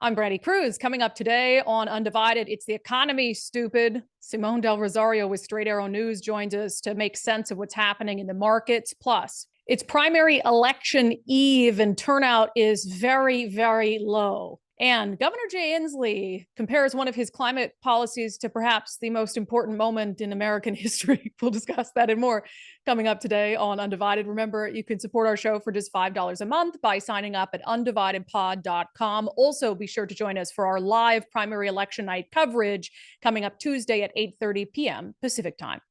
I'm Brandi. Kruse. Coming up today on Undivided, it's the economy, stupid. Simone Del Rosario with Straight Arrow News joins us to make sense of what's happening in the markets. Plus, it's primary election eve and turnout is very, very low. And Governor Jay Inslee compares one of his climate policies to perhaps the most important moment in American history. We'll discuss that and more coming up today on Undivided. Remember, you can support our show for just $5 a month by signing up at undividedpod.com. Also, be sure to join us for our live primary election night coverage coming up Tuesday at 8:30 p.m. Pacific time.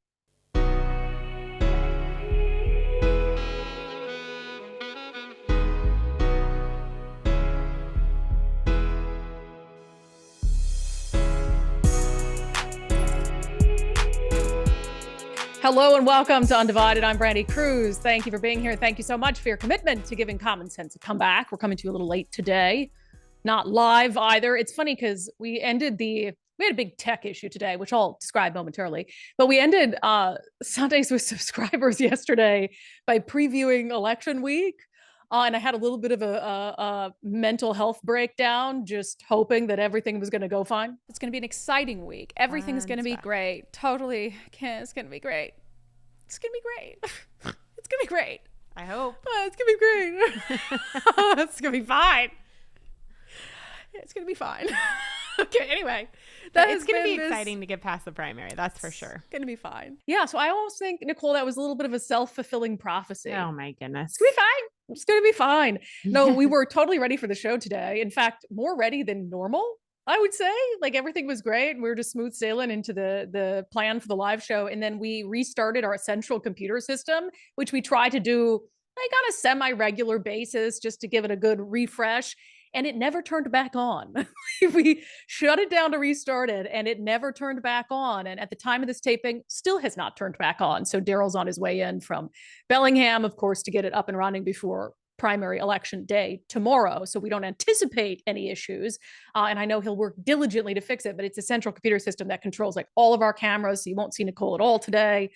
Hello and welcome to Undivided. I'm Brandi Kruse. Thank you for being here. Thank you so much for your commitment to giving common sense a comeback. We're coming to you a little late today, not live either. It's funny because we had a big tech issue today, which I'll describe momentarily, but we ended Sundays with subscribers yesterday by previewing election week. And I had a little bit of a mental health breakdown, just hoping that everything was going to go fine. It's going to be an exciting week. Everything's going to be great. Totally. It's going to be great. It's going to be great. It's going to be great. I hope. It's going to be great. It's going to be fine. It's going to be fine. Okay, anyway. It's going to be exciting to get past the primary. That's for sure. It's going to be fine. Yeah, so I almost think, Nicole, that was a little bit of a self-fulfilling prophecy. Oh, my goodness. It's going to be fine. It's going to be fine. No, we were totally ready for the show today. In fact, more ready than normal, I would say. Like everything was great. We were just smooth sailing into the plan for the live show. And then we restarted our central computer system, which we try to do like on a semi-regular basis just to give it a good refresh. And it never turned back on. We shut it down to restart it, and it never turned back on. And at the time of this taping, still has not turned back on. So Daryl's on his way in from Bellingham, of course, to get it up and running before primary election day tomorrow. So we don't anticipate any issues. And I know he'll work diligently to fix it, but it's a central computer system that controls like all of our cameras. So you won't see Nicole at all today,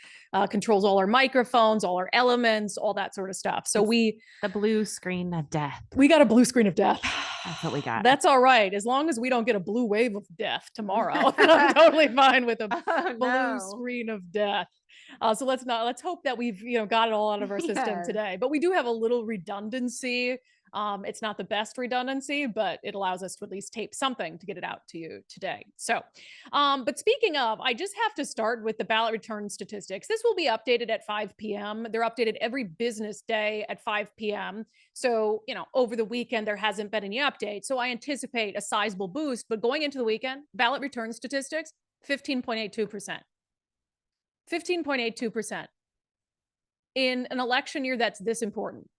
controls all our microphones, all our elements, all that sort of stuff. So the blue screen of death. We got a blue screen of death. That's what we got. That's all right. As long as we don't get a blue wave of death tomorrow, I'm totally fine with a blue screen of death. So let's hope that we've got it all out of our system today. But we do have a little redundancy. It's not the best redundancy, but it allows us to at least tape something to get it out to you today. So, but speaking of, I just have to start with the ballot return statistics. This will be updated at 5 p.m. They're updated every business day at 5 p.m. So, over the weekend, there hasn't been any update. So I anticipate a sizable boost, but going into the weekend, ballot return statistics, 15.82%. 15.82% in an election year that's this important.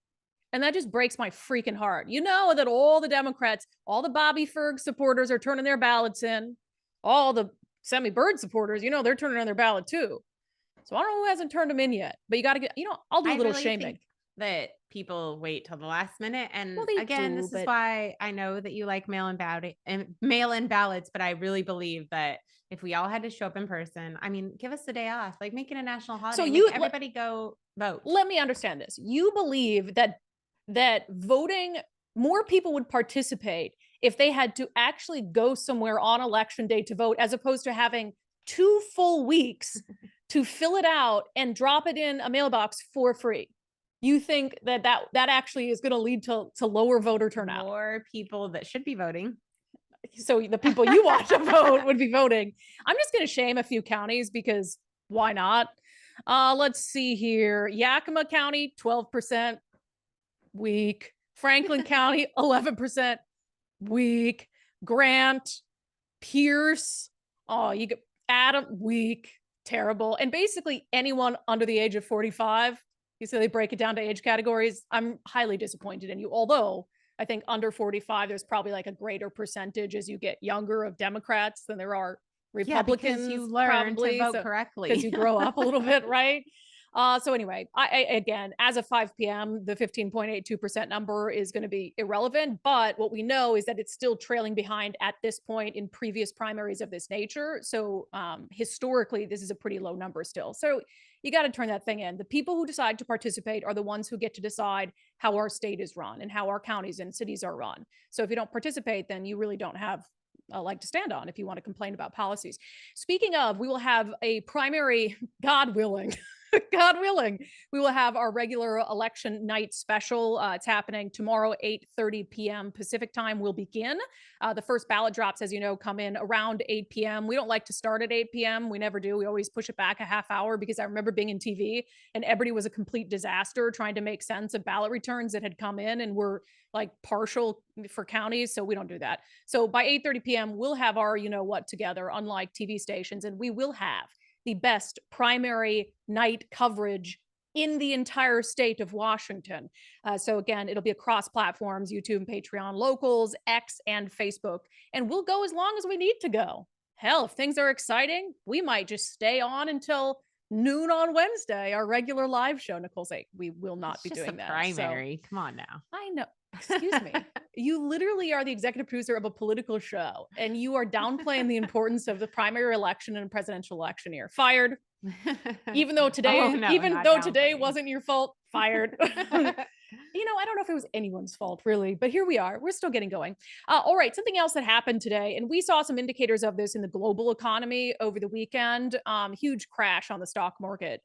And that just breaks my freaking heart. You know that all the Democrats, all the Bobby Ferg supporters are turning their ballots in. All the Semi Bird supporters, they're turning in their ballot too. So I don't know who hasn't turned them in yet, but you got to get, I'll do a little shaming. That people wait till the last minute. And this is but why I know that you like mail-in ballots, but I really believe that if we all had to show up in person, give us the day off, like make it a national holiday. So everybody go vote. Let me understand this. You believe that voting, more people would participate if they had to actually go somewhere on election day to vote, as opposed to having 2 full weeks to fill it out and drop it in a mailbox for free. You think that actually is going to lead to lower voter turnout? More people that should be voting. So the people you want to vote would be voting. I'm just going to shame a few counties because why not? Let's see here. Yakima County, 12%. Weak. Franklin County, 11%. Weak. Grant, Pierce, you get Adam, weak, terrible. And basically anyone under the age of 45, you say they break it down to age categories. I'm highly disappointed in you. Although I think under 45, there's probably like a greater percentage as you get younger of Democrats than there are Republicans. Yeah, because you learn to vote correctly. Because you grow up a little bit, right? So anyway, again, as of 5 p.m., the 15.82% number is going to be irrelevant. But what we know is that it's still trailing behind at this point in previous primaries of this nature. So historically, this is a pretty low number still. So you got to turn that thing in. The people who decide to participate are the ones who get to decide how our state is run and how our counties and cities are run. So if you don't participate, then you really don't have a leg to stand on if you want to complain about policies. Speaking of, we will have a primary, God willing, God willing, we will have our regular election night special. It's happening tomorrow, 8:30 p.m. Pacific time will begin. The first ballot drops, as you know, come in around 8 p.m. We don't like to start at 8 p.m. We never do. We always push it back a half hour because I remember being in TV and everybody was a complete disaster trying to make sense of ballot returns that had come in and were like partial for counties. So we don't do that. So by 8:30 p.m., we'll have our, you know what, together, unlike TV stations, and we will have the best primary night coverage in the entire state of Washington. So again, it'll be across platforms, YouTube and Patreon, locals, X, and Facebook. And we'll go as long as we need to go. Hell, if things are exciting, we might just stay on until noon on Wednesday, our regular live show. Nicole's like, we will not be doing that. Primary. So, come on now. I know. Excuse me. You literally are the executive producer of a political show, and you are downplaying the importance of the primary election and presidential election here. Fired. Even though today, today wasn't your fault, fired. I don't know if it was anyone's fault, really, but here we are. We're still getting going. All right, something else that happened today, and we saw some indicators of this in the global economy over the weekend. Huge crash on the stock market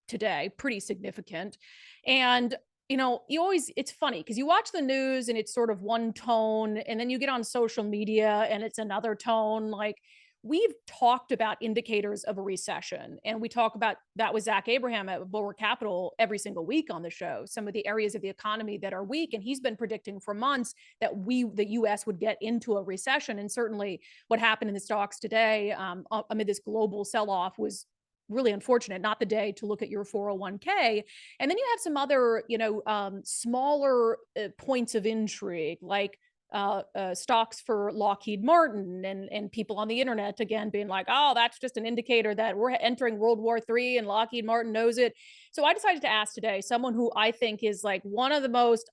today, pretty significant. And it's funny because you watch the news and it's sort of one tone, and then you get on social media and it's another tone. Like, we've talked about indicators of a recession, and we talk about that with Zach Abraham at Bulwark Capital every single week on the show, some of the areas of the economy that are weak. And he's been predicting for months that the US would get into a recession. And certainly what happened in the stocks today amid this global sell-off was really unfortunate. Not the day to look at your 401k. And then you have some other, smaller points of intrigue, like stocks for Lockheed Martin, and people on the internet again being like, oh, that's just an indicator that we're entering World War III and Lockheed Martin knows it. So I decided to ask today someone who I think is like one of the most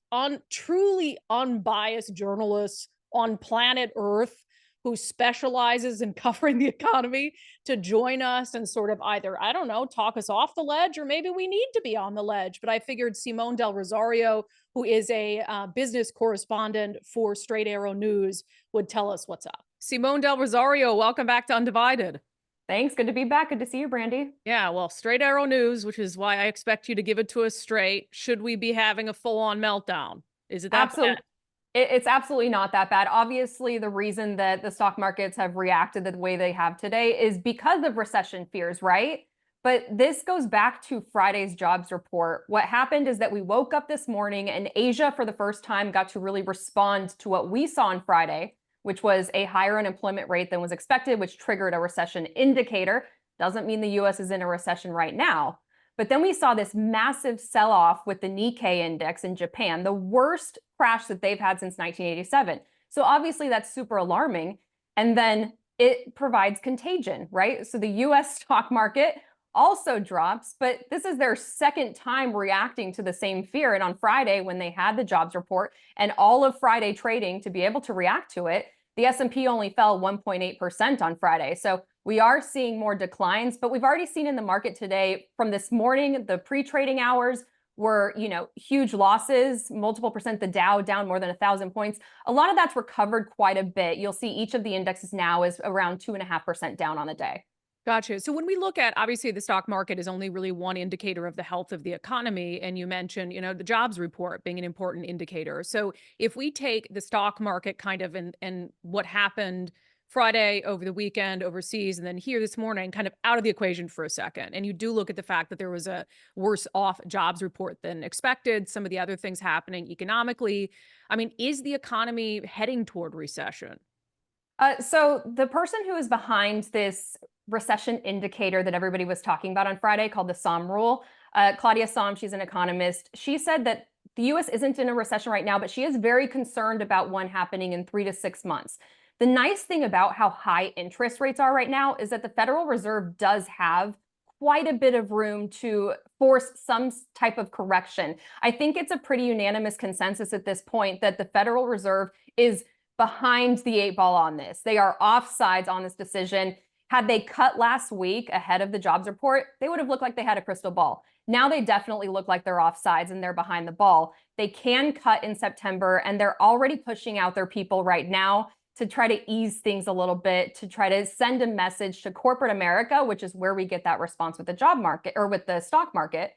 truly unbiased journalists on planet Earth, who specializes in covering the economy, to join us and sort of either, I don't know, talk us off the ledge, or maybe we need to be on the ledge. But I figured Simone Del Rosario, who is a business correspondent for Straight Arrow News, would tell us what's up. Simone Del Rosario, welcome back to Undivided. Thanks. Good to be back. Good to see you, Brandi. Yeah, well, Straight Arrow News, which is why I expect you to give it to us straight. Should we be having a full-on meltdown? Is it that Absolutely. It's absolutely not that bad. Obviously, the reason that the stock markets have reacted the way they have today is because of recession fears, right? But this goes back to Friday's jobs report. What happened is that we woke up this morning and Asia, for the first time, got to really respond to what we saw on Friday, which was a higher unemployment rate than was expected, which triggered a recession indicator. Doesn't mean the US is in a recession right now. But then we saw this massive sell-off with the Nikkei index in Japan, the worst crash that they've had since 1987. So obviously that's super alarming. And then it provides contagion, right? So the US stock market also drops, but this is their second time reacting to the same fear. And on Friday, when they had the jobs report and all of Friday trading to be able to react to it, the S&P only fell 1.8% on Friday. So we are seeing more declines, but we've already seen in the market today from this morning, the pre-trading hours were, huge losses, multiple percent, the Dow down more than 1,000 points. A lot of that's recovered quite a bit. You'll see each of the indexes now is around 2.5% down on the day. Gotcha. So when we look at, obviously, the stock market is only really one indicator of the health of the economy. And you mentioned, the jobs report being an important indicator. So if we take the stock market kind of and what happened Friday over the weekend overseas, and then here this morning, kind of out of the equation for a second, and you do look at the fact that there was a worse off jobs report than expected, some of the other things happening economically. I mean, is the economy heading toward recession? So the person who is behind this recession indicator that everybody was talking about on Friday, called the SOM rule, Claudia Somm, she's an economist. She said that the US isn't in a recession right now, but she is very concerned about one happening in 3 to 6 months. The nice thing about how high interest rates are right now is that the Federal Reserve does have quite a bit of room to force some type of correction. I think it's a pretty unanimous consensus at this point that the Federal Reserve is behind the 8 ball on this. They are offsides on this decision. Had they cut last week ahead of the jobs report, they would have looked like they had a crystal ball. Now they definitely look like they're offsides and they're behind the ball. They can cut in September, and they're already pushing out their people right now to try to ease things a little bit, to try to send a message to corporate America, which is where we get that response with the job market or with the stock market,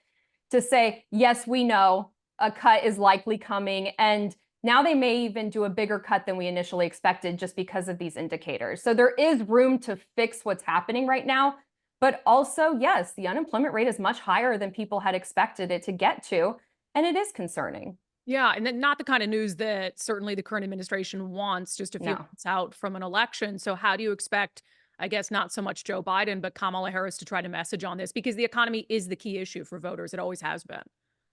to say, yes, we know a cut is likely coming. And now they may even do a bigger cut than we initially expected just because of these indicators. So there is room to fix what's happening right now. But also, yes, the unemployment rate is much higher than people had expected it to get to. And it is concerning. Yeah, and then not the kind of news that certainly the current administration wants just a few No. months out from an election. So how do you expect, I guess, not so much Joe Biden, but Kamala Harris to try to message on this? Because the economy is the key issue for voters. It always has been.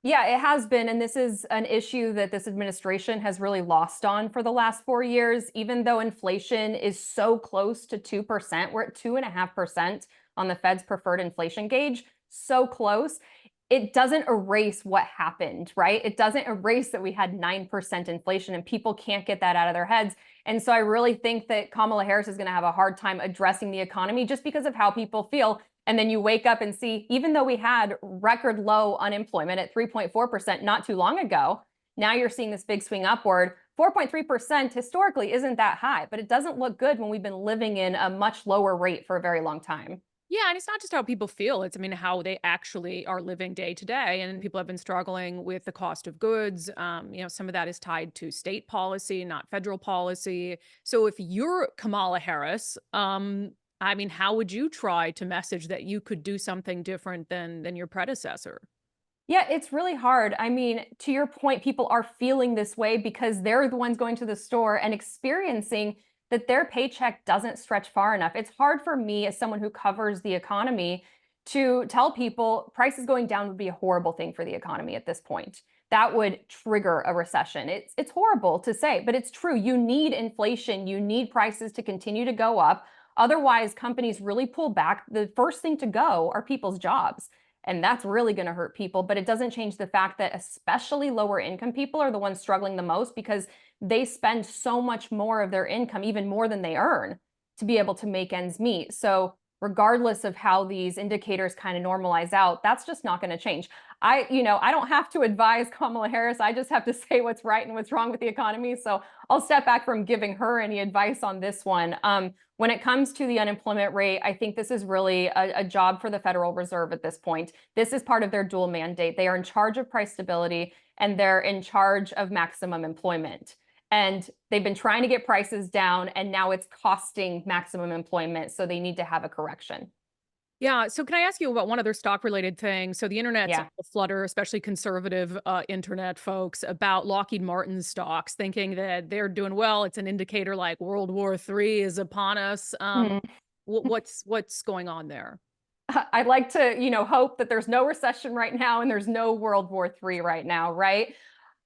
Yeah, it has been. And this is an issue that this administration has really lost on for the last 4 years. Even though inflation is so close to 2%, we're at 2.5% on the Fed's preferred inflation gauge, so close. It doesn't erase what happened, right? It doesn't erase that we had 9% inflation, and people can't get that out of their heads. And so I really think that Kamala Harris is going to have a hard time addressing the economy just because of how people feel. And then you wake up and see, even though we had record low unemployment at 3.4% not too long ago, now you're seeing this big swing upward. 4.3% historically isn't that high, but it doesn't look good when we've been living in a much lower rate for a very long time. Yeah, and it's not just how people feel. It's, I mean, how they actually are living day to day. And people have been struggling with the cost of goods. Some of that is tied to state policy, not federal policy. So if you're Kamala Harris, I mean, how would you try to message that you could do something different than your predecessor? Yeah, it's really hard. I mean, to your point, people are feeling this way because they're the ones going to the store and experiencing that their paycheck doesn't stretch far enough. It's hard for me as someone who covers the economy to tell people prices going down would be a horrible thing for the economy at this point. That would trigger a recession. It's horrible to say, but it's true. You need inflation. You need prices to continue to go up. Otherwise, companies really pull back. The first thing to go are people's jobs. And that's really going to hurt people. But it doesn't change the fact that especially lower income people are the ones struggling the most because they spend so much more of their income, even more than they earn, to be able to make ends meet. So regardless of how these indicators kind of normalize out, that's just not going to change. I don't have to advise Kamala Harris. I just have to say what's right and what's wrong with the economy. So I'll step back from giving her any advice on this one. When it comes to the unemployment rate, I think this is really a job for the Federal Reserve at this point. This is part of their dual mandate. They are in charge of price stability and they're in charge of maximum employment. And they've been trying to get prices down, and now it's costing maximum employment. So they need to have a correction. Yeah. So can I ask you about one other stock related thing? So the internet's Yeah. a flutter, especially conservative internet folks, about Lockheed Martin stocks, thinking that they're doing well. It's an indicator like World War III is upon us. Mhm. What's going on there? I'd like to, hope that there's no recession right now and there's no World War III right now, right?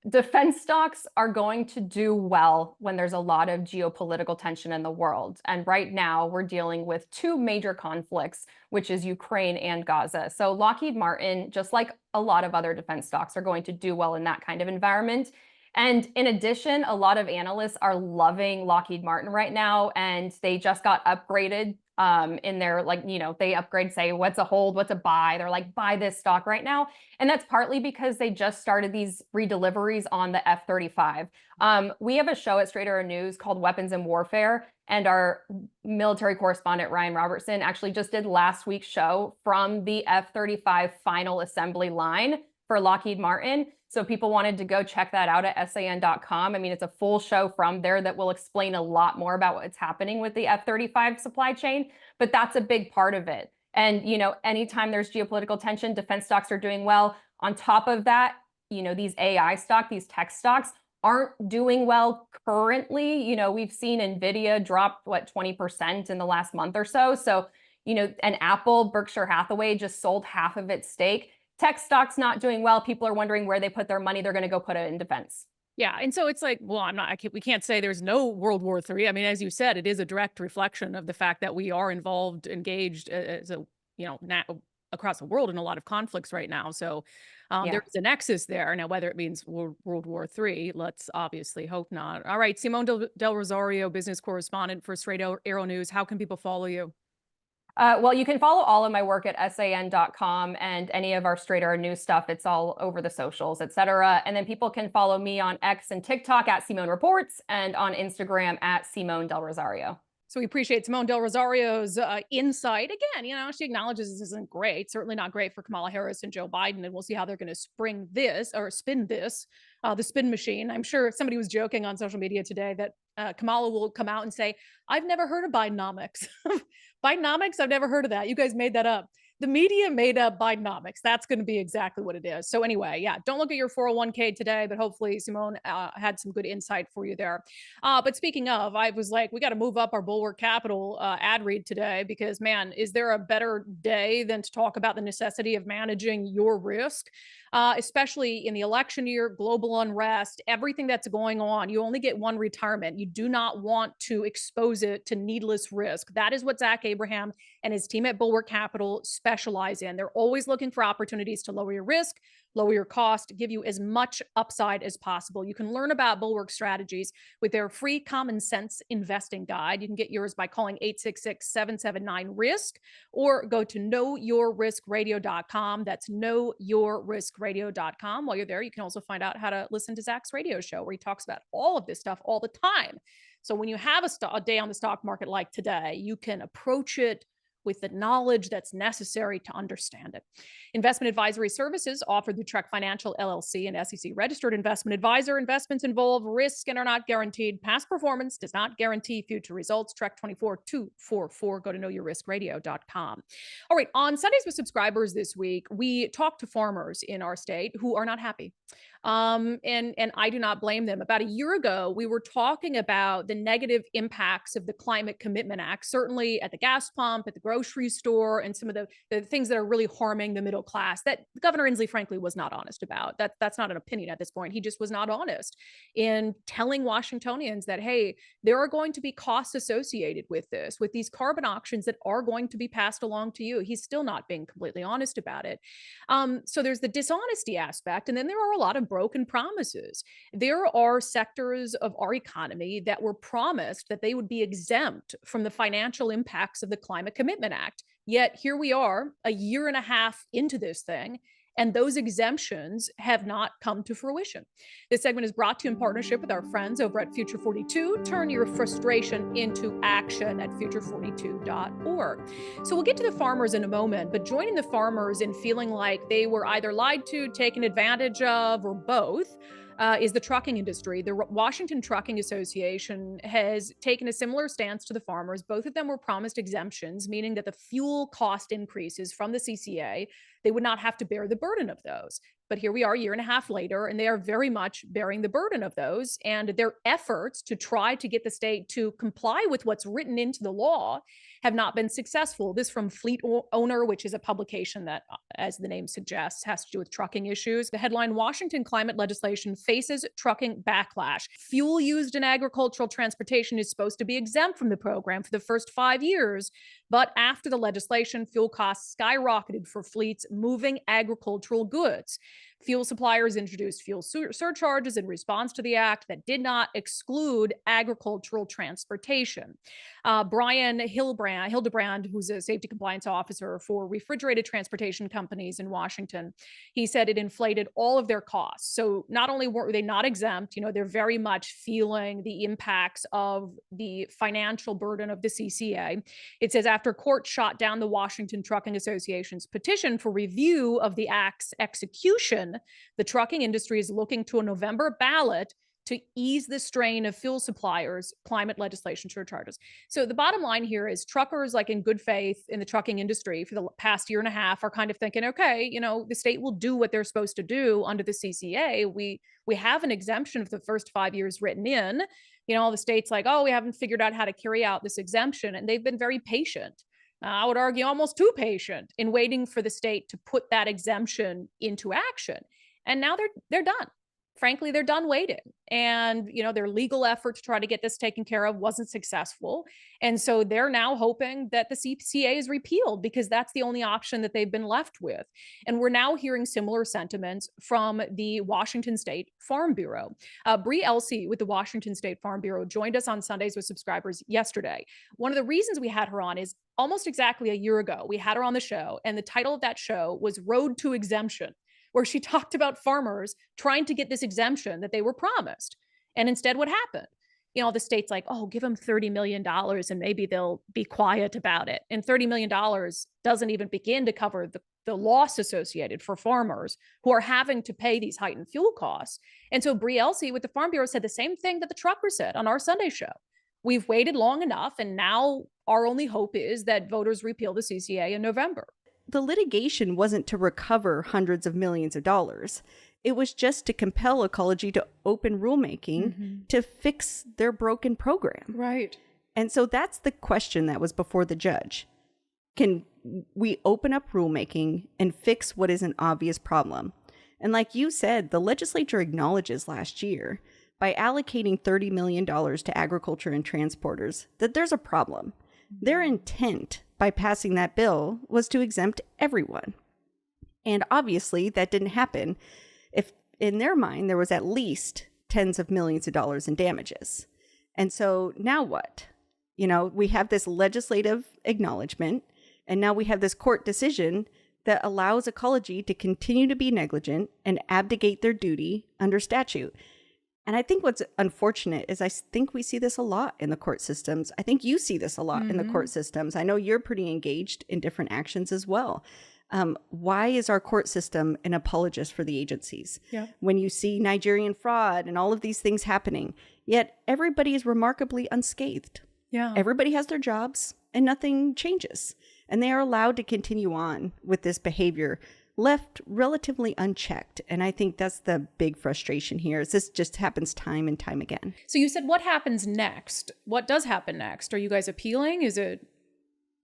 Defense stocks are going to do well when there's a lot of geopolitical tension in the world. And right now we're dealing with two major conflicts, which is Ukraine and Gaza. So Lockheed Martin, just like a lot of other defense stocks, are going to do well in that kind of environment. And in addition, a lot of analysts are loving Lockheed Martin right now, and they just got upgraded in their, they upgrade, say, what's a hold, what's a buy. They're like, buy this stock right now. And that's partly because they just started these redeliveries on the F-35. We have a show at Straight Arrow News called Weapons and Warfare, and our military correspondent, Ryan Robertson, actually just did last week's show from the F-35 final assembly line for Lockheed Martin. So if people wanted to go check that out at san.com. I mean, it's a full show from there that will explain a lot more about what's happening with the F-35 supply chain, but that's a big part of it. And, anytime there's geopolitical tension, defense stocks are doing well. On top of that, these AI stocks, these tech stocks aren't doing well currently. We've seen NVIDIA drop, 20% in the last month or so. So, and Apple, Berkshire Hathaway just sold half of its stake. Tech stocks not doing well. People are wondering where they put their money. They're going to go put it in defense. Yeah. And so it's like, well, we can't say there's no World War III. I mean, as you said, it is a direct reflection of the fact that we are engaged as a, across the world in a lot of conflicts right now. So Yeah. there's a nexus there. Now, whether it means World War III, let's obviously hope not. All right, Simone Del Rosario, business correspondent for Straight Arrow News. How can people follow you? Well, you can follow all of my work at san.com and any of our Straight Arrow News stuff. It's all over the socials, etc. And then people can follow me on X and TikTok at Simone Reports and on Instagram at Simone Del Rosario. So we appreciate Simone Del Rosario's insight. Again, she acknowledges this isn't great, certainly not great for Kamala Harris and Joe Biden. And we'll see how they're going to spin this, the spin machine. I'm sure somebody was joking on social media today that Kamala will come out and say, I've never heard of Bidenomics. Bidenomics, I've never heard of that. You guys made that up. The media made up Bidenomics. That's going to be exactly what it is. So anyway, yeah, don't look at your 401k today, but hopefully Simone had some good insight for you there. But speaking of, I was like, we got to move up our Bulwark Capital ad read today because, man, is there a better day than to talk about the necessity of managing your risk? Especially in the election year, global unrest, everything that's going on. You only get one retirement. You do not want to expose it to needless risk. That is what Zach Abraham and his team at Bulwark Capital specialize in. They're always looking for opportunities to lower your risk, lower your cost, give you as much upside as possible. You can learn about Bulwark strategies with their free common sense investing guide. You can get yours by calling 866-779-RISK or go to knowyourriskradio.com. That's knowyourriskradio.com. While you're there, you can also find out how to listen to Zach's radio show where he talks about all of this stuff all the time. So when you have a day on the stock market like today, you can approach it with the knowledge that's necessary to understand it. Investment advisory services offered through Trek Financial LLC, and SEC registered investment advisor. Investments involve risk and are not guaranteed. Past performance does not guarantee future results. Trek 24244. Go to knowyourriskradio.com. All right, on Sundays with Subscribers this week, we talked to farmers in our state who are not happy. And I do not blame them. About a year ago, we were talking about the negative impacts of the Climate Commitment Act, certainly at the gas pump, at the grocery store, and some of the things that are really harming the middle class that Governor Inslee, frankly, was not honest about. That's not an opinion at this point. He just was not honest in telling Washingtonians that, hey, there are going to be costs associated with this, with these carbon auctions that are going to be passed along to you. He's still not being completely honest about it. So there's the dishonesty aspect. And then there are a lot of broken promises. There are sectors of our economy that were promised that they would be exempt from the financial impacts of the Climate Commitment Act. Yet here we are a year and a half into this thing, and those exemptions have not come to fruition. This segment is brought to you in partnership with our friends over at Future 42. Turn your frustration into action at future42.org. So we'll get to the farmers in a moment, but joining the farmers in feeling like they were either lied to, taken advantage of, or both, is the trucking industry. The Washington Trucking Association has taken a similar stance to the farmers. Both of them were promised exemptions, meaning that the fuel cost increases from the CCA, they would not have to bear the burden of those. But here we are a year and a half later, and they are very much bearing the burden of those. And their efforts to try to get the state to comply with what's written into the law have not been successful. This from Fleet Owner, which is a publication that, as the name suggests, has to do with trucking issues. The headline, Washington climate legislation faces trucking backlash. Fuel used in agricultural transportation is supposed to be exempt from the program for the first 5 years. But after the legislation, fuel costs skyrocketed for fleets moving agricultural goods. Fuel suppliers introduced fuel surcharges in response to the act that did not exclude agricultural transportation. Brian Hildebrand, who's a safety compliance officer for refrigerated transportation companies in Washington, he said it inflated all of their costs. So not only were they not exempt, they're very much feeling the impacts of the financial burden of the CCA. It says after court shot down the Washington Trucking Association's petition for review of the act's execution, the trucking industry is looking to a November ballot to ease the strain of fuel suppliers' climate legislation surcharges. So the bottom line here is truckers, like in good faith in the trucking industry for the past year and a half, are kind of thinking, okay, the state will do what they're supposed to do under the CCA. We have an exemption for the first 5 years written in. The state's like, oh, we haven't figured out how to carry out this exemption. And they've been very patient. I would argue almost too patient in waiting for the state to put that exemption into action. And now they're done. frankly, they're done waiting. And, their legal effort to try to get this taken care of wasn't successful. And so they're now hoping that the CCA is repealed because that's the only option that they've been left with. And we're now hearing similar sentiments from the Washington State Farm Bureau. Bree Elsey with the Washington State Farm Bureau joined us on Sundays with Subscribers yesterday. One of the reasons we had her on is almost exactly a year ago, we had her on the show, and the title of that show was Road to Exemption, where she talked about farmers trying to get this exemption that they were promised. And instead, what happened? The state's like, oh, give them $30 million and maybe they'll be quiet about it. And $30 million doesn't even begin to cover the loss associated for farmers who are having to pay these heightened fuel costs. And so Bree Elsey with the Farm Bureau said the same thing that the trucker said on our Sunday show. We've waited long enough, and now our only hope is that voters repeal the CCA in November. The litigation wasn't to recover hundreds of millions of dollars. It was just to compel Ecology to open rulemaking to fix their broken program. Right. And so that's the question that was before the judge. Can we open up rulemaking and fix what is an obvious problem? And like you said, the legislature acknowledges last year by allocating $30 million to agriculture and transporters that there's a problem. Their intent by passing that bill was to exempt everyone. And obviously that didn't happen if in their mind there was at least tens of millions of dollars in damages. And so now what? We have this legislative acknowledgement, and now we have this court decision that allows Ecology to continue to be negligent and abdicate their duty under statute. And I think what's unfortunate is I think we see this a lot in the court systems. I think you see this a lot in the court systems. I know you're pretty engaged in different actions as well. Why is our court system an apologist for the agencies? Yeah. When you see Nigerian fraud and all of these things happening, yet everybody is remarkably unscathed. Yeah. Everybody has their jobs and nothing changes. And they are allowed to continue on with this behavior left relatively unchecked. And I think that's the big frustration here is this just happens time and time again. So you said, what happens next? What does happen next? Are you guys appealing? Is it?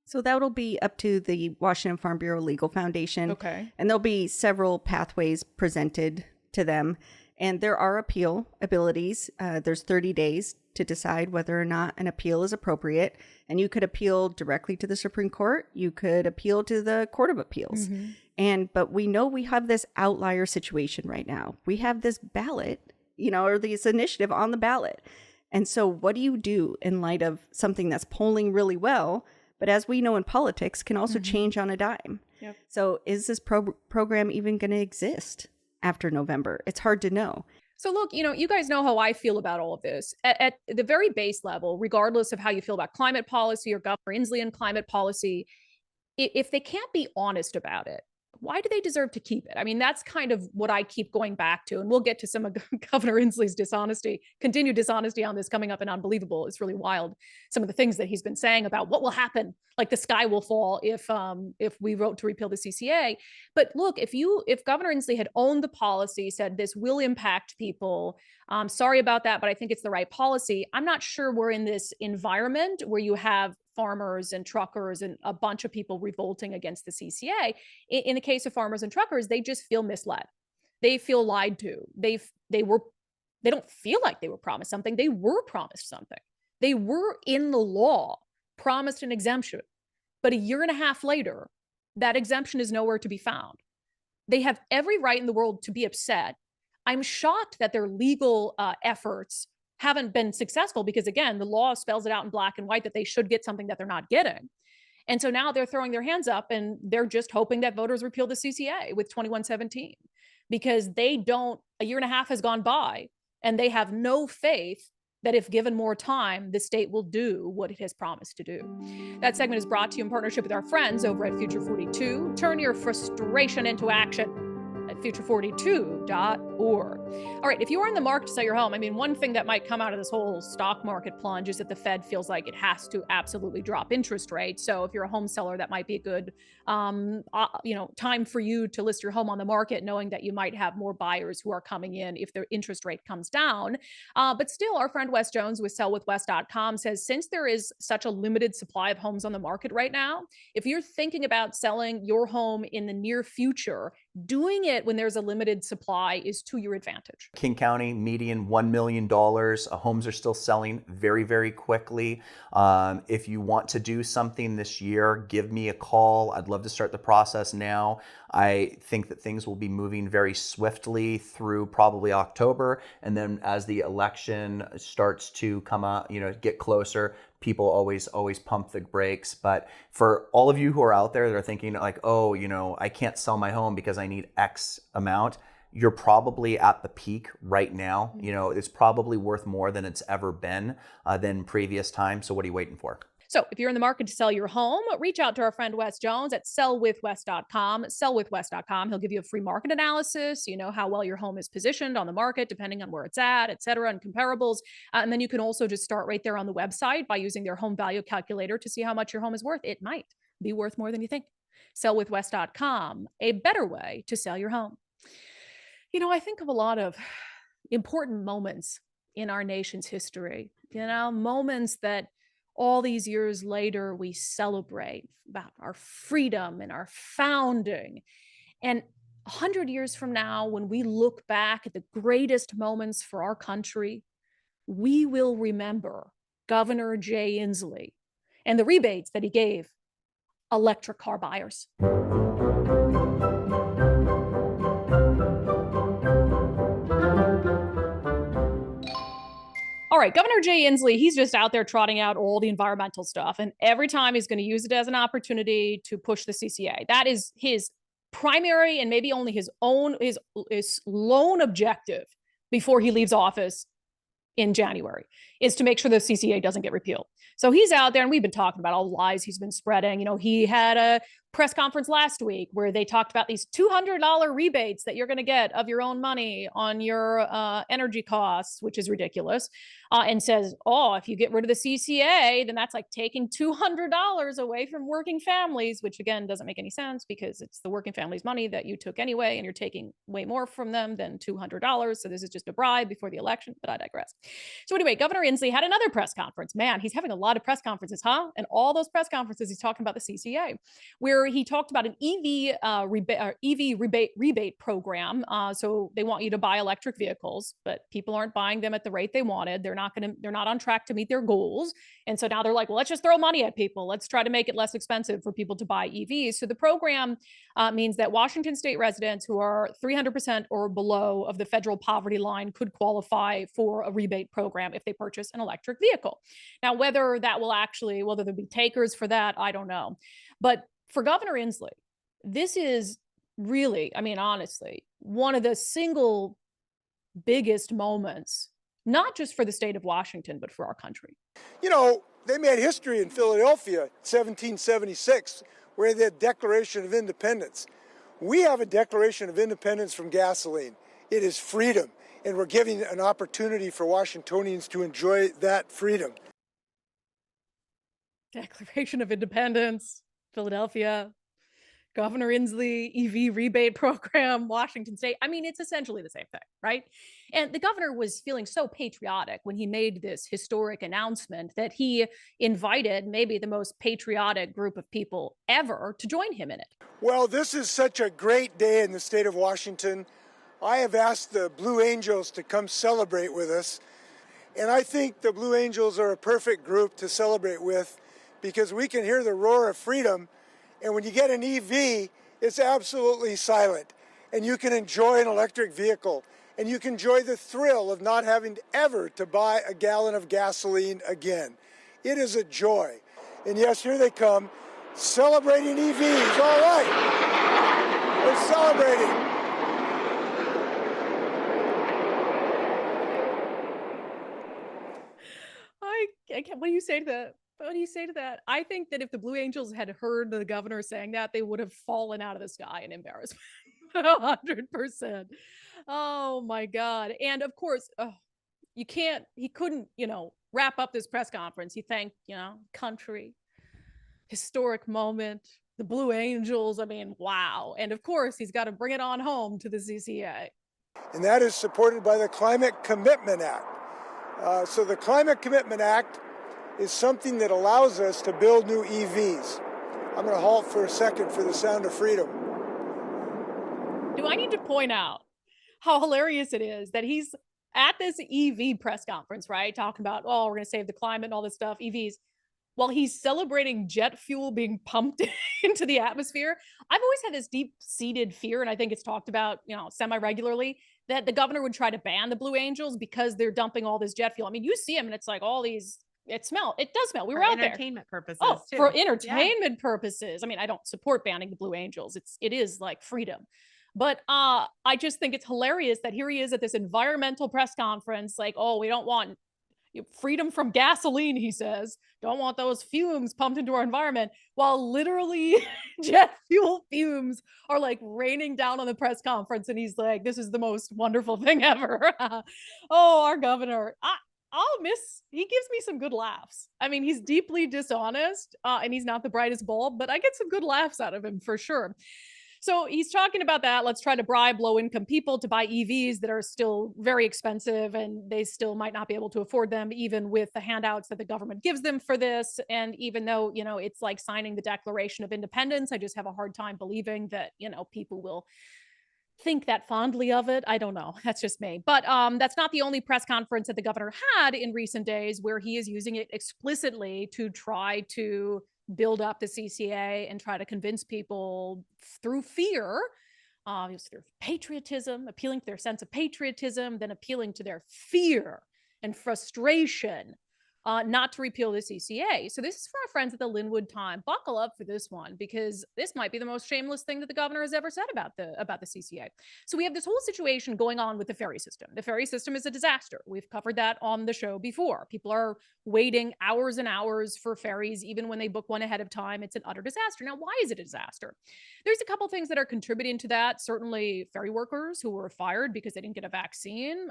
So that'll be up to the Washington Farm Bureau Legal Foundation. Okay. And there'll be several pathways presented to them. And there are appeal abilities. There's 30 days to decide whether or not an appeal is appropriate. And you could appeal directly to the Supreme Court. You could appeal to the Court of Appeals. But we know we have this outlier situation right now. We have this ballot, or this initiative on the ballot. And so what do you do in light of something that's polling really well, but as we know in politics, can also change on a dime? Yep. So is this program even going to exist after November? It's hard to know. So look, you guys know how I feel about all of this. At the very base level, regardless of how you feel about climate policy or Governor Inslee and climate policy, if they can't be honest about it, why do they deserve to keep it? I mean, that's kind of what I keep going back to. And we'll get to some of Governor Inslee's continued dishonesty on this coming up in Unbelievable. It's really wild. Some of the things that he's been saying about what will happen, like the sky will fall if we vote to repeal the CCA. But look, if Governor Inslee had owned the policy, said this will impact people, sorry about that, but I think it's the right policy. I'm not sure we're in this environment where you have farmers and truckers and a bunch of people revolting against the CCA. In the case of farmers and truckers, they just feel misled. They feel lied to. They don't feel like they were promised something. They were promised something. They were in the law promised an exemption, but a year and a half later, that exemption is nowhere to be found. They have every right in the world to be upset. I'm shocked that their legal efforts haven't been successful because, again, the law spells it out in black and white that they should get something that they're not getting. And so now they're throwing their hands up and they're just hoping that voters repeal the CCA with 2117 because a year and a half has gone by and they have no faith that if given more time, the state will do what it has promised to do. That segment is brought to you in partnership with our friends over at Future 42. Turn your frustration into action at future42.org. All right, if you are in the market to sell your home, I mean, one thing that might come out of this whole stock market plunge is that the Fed feels like it has to absolutely drop interest rates. So if you're a home seller, that might be a good, time for you to list your home on the market, knowing that you might have more buyers who are coming in if their interest rate comes down. But still, our friend Wes Jones with sellwithwes.com says, since there is such a limited supply of homes on the market right now, if you're thinking about selling your home in the near future, doing it when there's a limited supply is to your advantage. King County, median $1 million. Homes are still selling very, very quickly. If you want to do something this year, give me a call. I'd love to start the process now. I think that things will be moving very swiftly through probably October. And then as the election starts to come out, get closer, people always pump the brakes. But for all of you who are out there that are thinking like, oh, I can't sell my home because I need X amount, you're probably at the peak right now. It's probably worth more than it's ever been than previous times. So what are you waiting for? So if you're in the market to sell your home, reach out to our friend Wes Jones at sellwithwes.com. Sellwithwes.com. He'll give you a free market analysis, how well your home is positioned on the market, depending on where it's at, et cetera, and comparables. And then you can also just start right there on the website by using their home value calculator to see how much your home is worth. It might be worth more than you think. Sellwithwes.com, a better way to sell your home. I think of a lot of important moments in our nation's history, moments that all these years later we celebrate about our freedom and our founding. And 100 years from now, when we look back at the greatest moments for our country, we will remember Governor Jay Inslee and the rebates that he gave electric car buyers. All right, Governor Jay Inslee, he's just out there trotting out all the environmental stuff. And every time he's going to use it as an opportunity to push the CCA. That is his primary and maybe only his lone objective before he leaves office in January, is to make sure the CCA doesn't get repealed. So he's out there, and we've been talking about all the lies he's been spreading. He had a press conference last week where they talked about these $200 rebates that you're going to get of your own money on your energy costs, which is ridiculous, and says, oh, if you get rid of the CCA, then that's like taking $200 away from working families, which again doesn't make any sense because it's the working families' money that you took anyway, and you're taking way more from them than $200. So this is just a bribe before the election, but I digress. So anyway, Governor Inslee had another press conference. Man, he's having a lot of press conferences, huh? And all those press conferences, he's talking about the CCA, where he talked about an EV rebate program. So they want you to buy electric vehicles, but people aren't buying them at the rate they wanted. They're not on track to meet their goals. And so now they're like, well, let's just throw money at people. Let's try to make it less expensive for people to buy EVs. So the program means that Washington state residents who are 300% or below of the federal poverty line could qualify for a rebate program if they purchase an electric vehicle. Now, whether there'll be takers for that, I don't know. But for Governor Inslee, this is really, honestly, one of the single biggest moments, not just for the state of Washington, but for our country. They made history in Philadelphia in 1776, where they had the Declaration of Independence. We have a Declaration of Independence from gasoline. It is freedom, and we're giving an opportunity for Washingtonians to enjoy that freedom. Declaration of Independence, Philadelphia, Governor Inslee, EV rebate program, Washington State. It's essentially the same thing, right? And the governor was feeling so patriotic when he made this historic announcement that he invited maybe the most patriotic group of people ever to join him in it. Well, this is such a great day in the state of Washington. I have asked the Blue Angels to come celebrate with us. And I think the Blue Angels are a perfect group to celebrate with because we can hear the roar of freedom. And when you get an EV, it's absolutely silent. And you can enjoy an electric vehicle. And you can enjoy the thrill of not having ever to buy a gallon of gasoline again. It is a joy. And yes, here they come, celebrating EVs. All right, we're celebrating. What do you say to that? What do you say to that? I think that if the Blue Angels had heard the governor saying that, they would have fallen out of the sky in embarrassment. 100%. Oh my God. And of course, he couldn't, wrap up this press conference. He thanked, country, historic moment, the Blue Angels. Wow. And of course, he's got to bring it on home to the CCA. And that is supported by the Climate Commitment Act. So the Climate Commitment Act is something that allows us to build new EVs. I'm going to halt for a second for the sound of freedom. do I need to point out how hilarious it is that he's at this EV press conference, right? Talking about, oh, we're going to save the climate and all this stuff, EVs, while he's celebrating jet fuel being pumped into the atmosphere. I've always had this deep-seated fear, and I think it's talked about, semi-regularly, that the governor would try to ban the Blue Angels because they're dumping all this jet fuel. I mean, you see them and it's like all these, it does smell. We were out there. Entertainment purposes. Oh, too. for entertainment purposes. I mean, I don't support banning the Blue Angels. It is like freedom. But I just think it's hilarious that here he is at this environmental press conference, like, oh, we don't want freedom from gasoline, he says. Don't want those fumes pumped into our environment, while literally jet fuel fumes are like raining down on the press conference. And he's like, this is the most wonderful thing ever. Oh, our governor. He gives me some good laughs. I mean, he's deeply dishonest and he's not the brightest bulb, but I get some good laughs out of him for sure. So he's talking about that. Let's try to bribe low-income people to buy EVs that are still very expensive and they still might not be able to afford them, even with the handouts that the government gives them for this. And even though, it's like signing the Declaration of Independence, I just have a hard time believing that, people will think that fondly of it. I don't know. That's just me. But that's not the only press conference that the governor had in recent days where he is using it explicitly to try to build up the CCA and try to convince people through fear, through patriotism, appealing to their sense of patriotism, then appealing to their fear and frustration, not to repeal the CCA. So this is for our friends at the Linwood Time. Buckle up for this one, because this might be the most shameless thing that the governor has ever said about the CCA. So we have this whole situation going on with the ferry system. The ferry system is a disaster. We've covered that on the show before. People are waiting hours and hours for ferries, even when they book one ahead of time. It's an utter disaster. Now, why is it a disaster? There's a couple things that are contributing to that. Certainly ferry workers who were fired because they didn't get a vaccine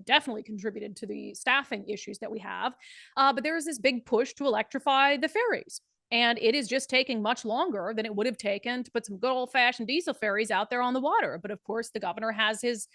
definitely contributed to the staffing issues that we have. But there is this big push to electrify the ferries. And it is just taking much longer than it would have taken to put some good old-fashioned diesel ferries out there on the water. But of course, the governor has his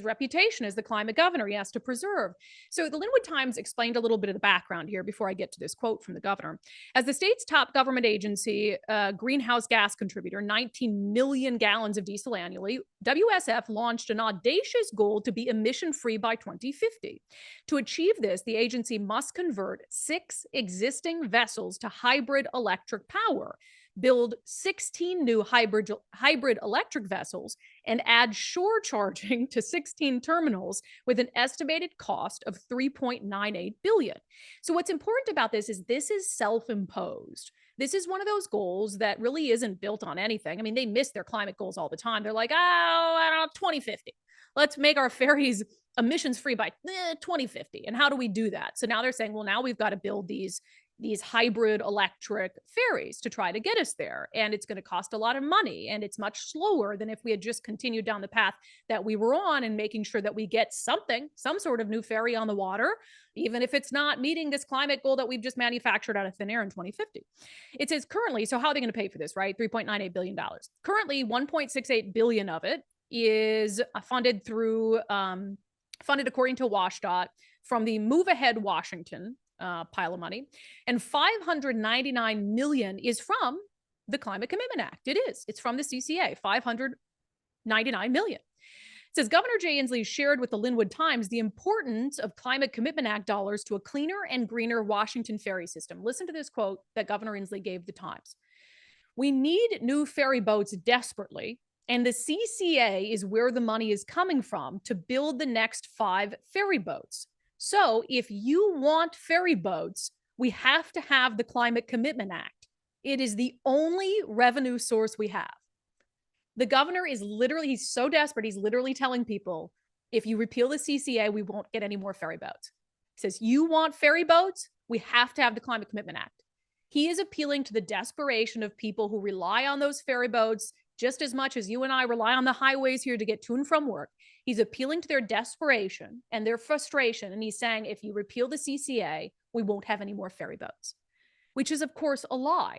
reputation as the climate governor he has to preserve. So the Linwood Times explained a little bit of the background here before I get to this quote from the governor. As the state's top government agency, greenhouse gas contributor, 19 million gallons of diesel annually, WSF launched an audacious goal to be emission-free by 2050. To achieve this, the agency must convert 6 existing vessels to hybrid electric power, build 16 new hybrid electric vessels, and add shore charging to 16 terminals with an estimated cost of $3.98 billion. So what's important about this is self-imposed. This is one of those goals that really isn't built on anything. I mean, they miss their climate goals all the time. They're like, I don't know, 2050. Let's make our ferries emissions free by 2050. And how do we do that? So now they're saying, well, now we've got to build these hybrid electric ferries to try to get us there. And it's going to cost a lot of money. And it's much slower than if we had just continued down the path that we were on and making sure that we get some sort of new ferry on the water, even if it's not meeting this climate goal that we've just manufactured out of thin air in 2050. It says currently, so how are they going to pay for this, right? $3.98 billion. Currently, $1.68 billion of it is funded according to WashDOT from the Move Ahead Washington pile of money, and $599 million is from the Climate Commitment Act. It's from the CCA, $599 million. It says Governor Jay Inslee shared with the Linwood Times the importance of Climate Commitment Act dollars to a cleaner and greener Washington ferry system. Listen to this quote that Governor Inslee gave the Times. "We need new ferry boats desperately, and the CCA is where the money is coming from to build the next 5 ferry boats. So if you want ferry boats, we have to have the Climate Commitment Act. It is the only revenue source we have." The governor is literally, he's so desperate, he's literally telling people, if you repeal the CCA, we won't get any more ferry boats. He says, you want ferry boats? We have to have the Climate Commitment Act. He is appealing to the desperation of people who rely on those ferry boats just as much as you and I rely on the highways here to get to and from work. He's appealing to their desperation and their frustration. And he's saying, if you repeal the CCA, we won't have any more ferry boats, which is, of course, a lie.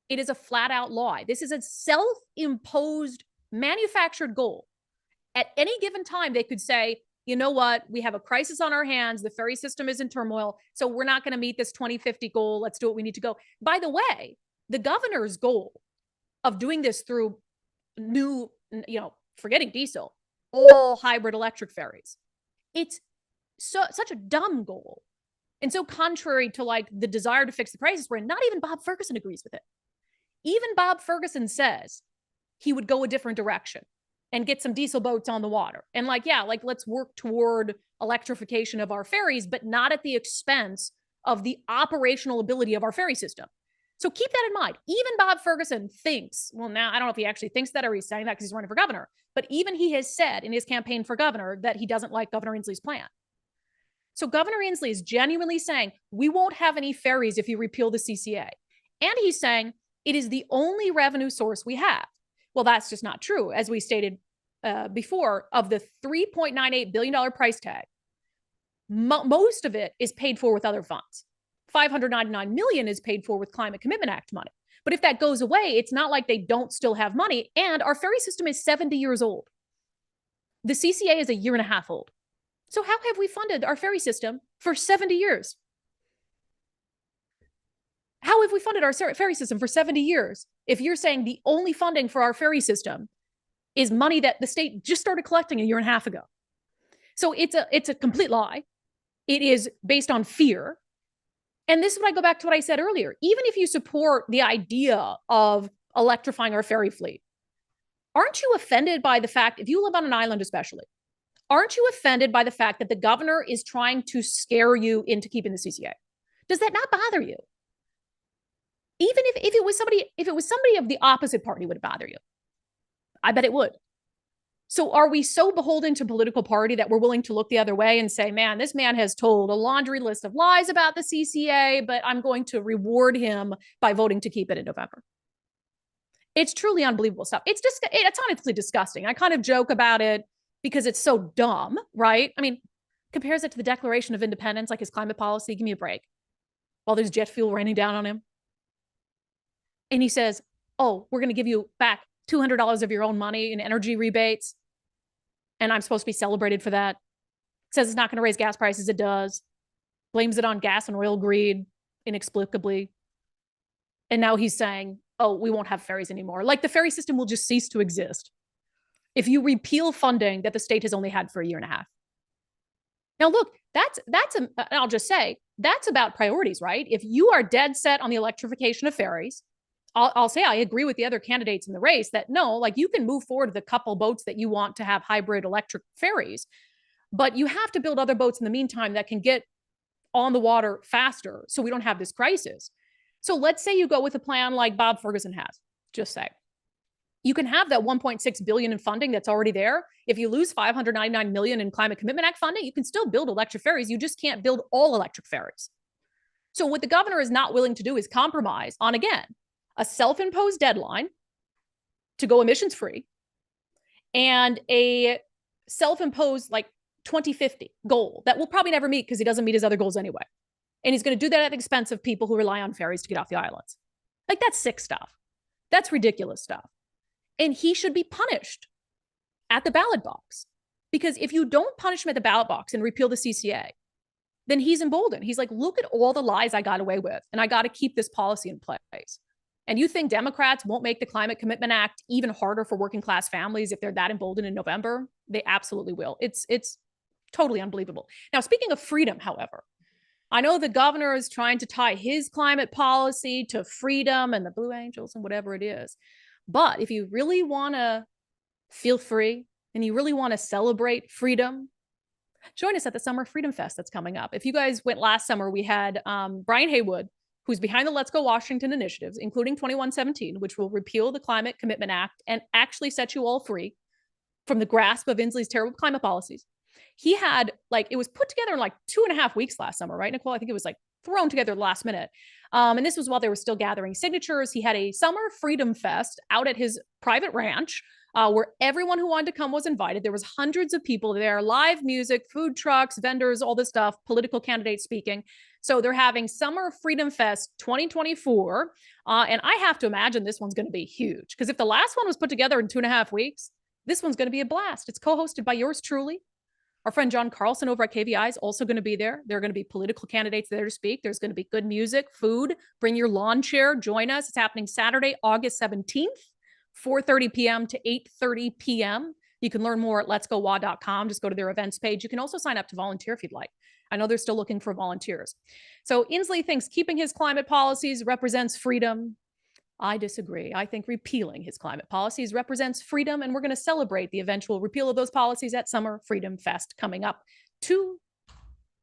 It is a flat out lie. This is a self-imposed, manufactured goal. At any given time, they could say, you know what? We have a crisis on our hands. The ferry system is in turmoil. So we're not going to meet this 2050 goal. Let's do what we need to go. By the way, the governor's goal of doing this through new, forgetting diesel, all hybrid electric ferries. It's such a dumb goal. And so contrary to like the desire to fix the prices, where not even Bob Ferguson agrees with it. Even Bob Ferguson says he would go a different direction and get some diesel boats on the water. And like, yeah, like let's work toward electrification of our ferries, but not at the expense of the operational ability of our ferry system. So keep that in mind. Even Bob Ferguson thinks, well, now I don't know if he actually thinks that or he's saying that because he's running for governor, but even he has said in his campaign for governor that he doesn't like Governor Inslee's plan. So Governor Inslee is genuinely saying, we won't have any ferries if you repeal the CCA. And he's saying it is the only revenue source we have. Well, that's just not true. As we stated before, of the $3.98 billion price tag, most of it is paid for with other funds. $599 million is paid for with Climate Commitment Act money. But if that goes away, it's not like they don't still have money. And our ferry system is 70 years old. The CCA is a year and a half old. So how have we funded our ferry system for 70 years? How have we funded our ferry system for 70 years? If you're saying the only funding for our ferry system is money that the state just started collecting a year and a half ago. So it's a complete lie. It is based on fear. And this is when I go back to what I said earlier. Even if you support the idea of electrifying our ferry fleet, aren't you offended by the fact, if you live on an island especially, aren't you offended by the fact that the governor is trying to scare you into keeping the CCA? Does that not bother you? Even if it was somebody of the opposite party, would it bother you? I bet it would. So are we so beholden to political party that we're willing to look the other way and say, man, this man has told a laundry list of lies about the CCA, but I'm going to reward him by voting to keep it in November? It's truly unbelievable stuff. It's honestly disgusting. I kind of joke about it because it's so dumb, right? I mean, compares it to the Declaration of Independence, like his climate policy. Give me a break. While there's jet fuel raining down on him. And he says, oh, we're going to give you back $200 of your own money in energy rebates. And I'm supposed to be celebrated for that. Says it's not going to raise gas prices. It does. Blames it on gas and oil greed inexplicably. And now he's saying, oh, we won't have ferries anymore. Like the ferry system will just cease to exist if you repeal funding that the state has only had for a year and a half. Now, look, I'll just say, that's about priorities, right? If you are dead set on the electrification of ferries, I'll say I agree with the other candidates in the race that no, like you can move forward the couple boats that you want to have hybrid electric ferries, but you have to build other boats in the meantime that can get on the water faster so we don't have this crisis. So let's say you go with a plan like Bob Ferguson has, just say. You can have that $1.6 billion in funding that's already there. If you lose $599 million in Climate Commitment Act funding, you can still build electric ferries. You just can't build all electric ferries. So what the governor is not willing to do is compromise on, again, a self-imposed deadline to go emissions free and a self-imposed like 2050 goal that we'll probably never meet because he doesn't meet his other goals anyway. And he's going to do that at the expense of people who rely on ferries to get off the islands. Like that's sick stuff. That's ridiculous stuff. And he should be punished at the ballot box, because if you don't punish him at the ballot box and repeal the CCA, then he's emboldened. He's like, look at all the lies I got away with, and I got to keep this policy in place. And you think Democrats won't make the Climate Commitment Act even harder for working class families if they're that emboldened in November? They absolutely will. It's totally unbelievable. Now, speaking of freedom, however, I know the governor is trying to tie his climate policy to freedom and the Blue Angels and whatever it is. But if you really want to feel free and you really want to celebrate freedom, join us at the Summer Freedom Fest that's coming up. If you guys went last summer, we had Brian Haywood, who's behind the Let's Go Washington initiatives, including 2117, which will repeal the Climate Commitment Act and actually set you all free from the grasp of Inslee's terrible climate policies. He had it was put together in 2.5 weeks last summer, right, Nicole? I think it was thrown together last minute. And this was while they were still gathering signatures. He had a Summer Freedom Fest out at his private ranch where everyone who wanted to come was invited. There was hundreds of people there, live music, food trucks, vendors, all this stuff, political candidates speaking. So they're having Summer Freedom Fest 2024. And I have to imagine this one's going to be huge, because if the last one was put together in 2.5 weeks, this one's going to be a blast. It's co-hosted by yours truly. Our friend John Carlson over at KVI is also going to be there. There are going to be political candidates there to speak. There's going to be good music, food. Bring your lawn chair. Join us. It's happening Saturday, August 17th, 4:30 p.m. to 8:30 p.m. You can learn more at letsgowa.com. Just go to their events page. You can also sign up to volunteer if you'd like. I know they're still looking for volunteers. So Inslee thinks keeping his climate policies represents freedom. I disagree. I think repealing his climate policies represents freedom, and we're going to celebrate the eventual repeal of those policies at Summer Freedom Fest coming up 2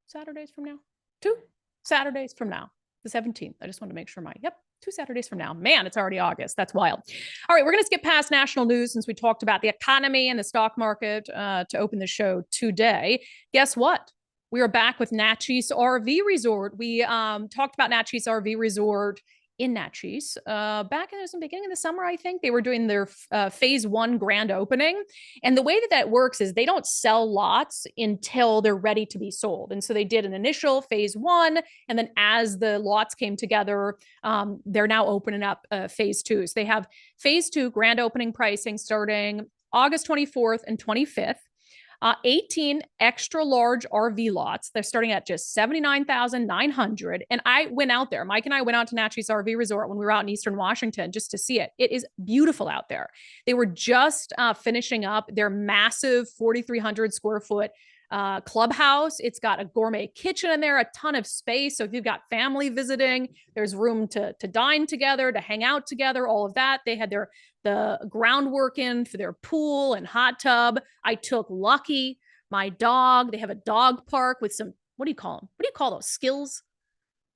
Saturdays from now. 2 Saturdays from now, the 17th. I just wanted to make sure 2 Saturdays from now. Man, it's already August. That's wild. All right, we're going to skip past national news since we talked about the economy and the stock market to open the show today. Guess what? We are back with Natchez RV Resort. We talked about Natchez RV Resort in Natchez back in the beginning of the summer. I think they were doing their phase 1 grand opening. And the way that works is they don't sell lots until they're ready to be sold. And so they did an initial phase 1. And then as the lots came together, they're now opening up phase 2. So they have phase 2 grand opening pricing starting August 24th and 25th. 18 extra large RV lots. They're starting at just $79,900. And I went out there. Mike and I went out to Natchez RV Resort when we were out in Eastern Washington just to see it. It is beautiful out there. They were just finishing up their massive 4,300 square foot clubhouse. It's got a gourmet kitchen in there, a ton of space. So if you've got family visiting, there's room to dine together, to hang out together, all of that. They had the groundwork in for their pool and hot tub. I took Lucky, my dog. They have a dog park with some, what do you call them? What do you call those? Skills?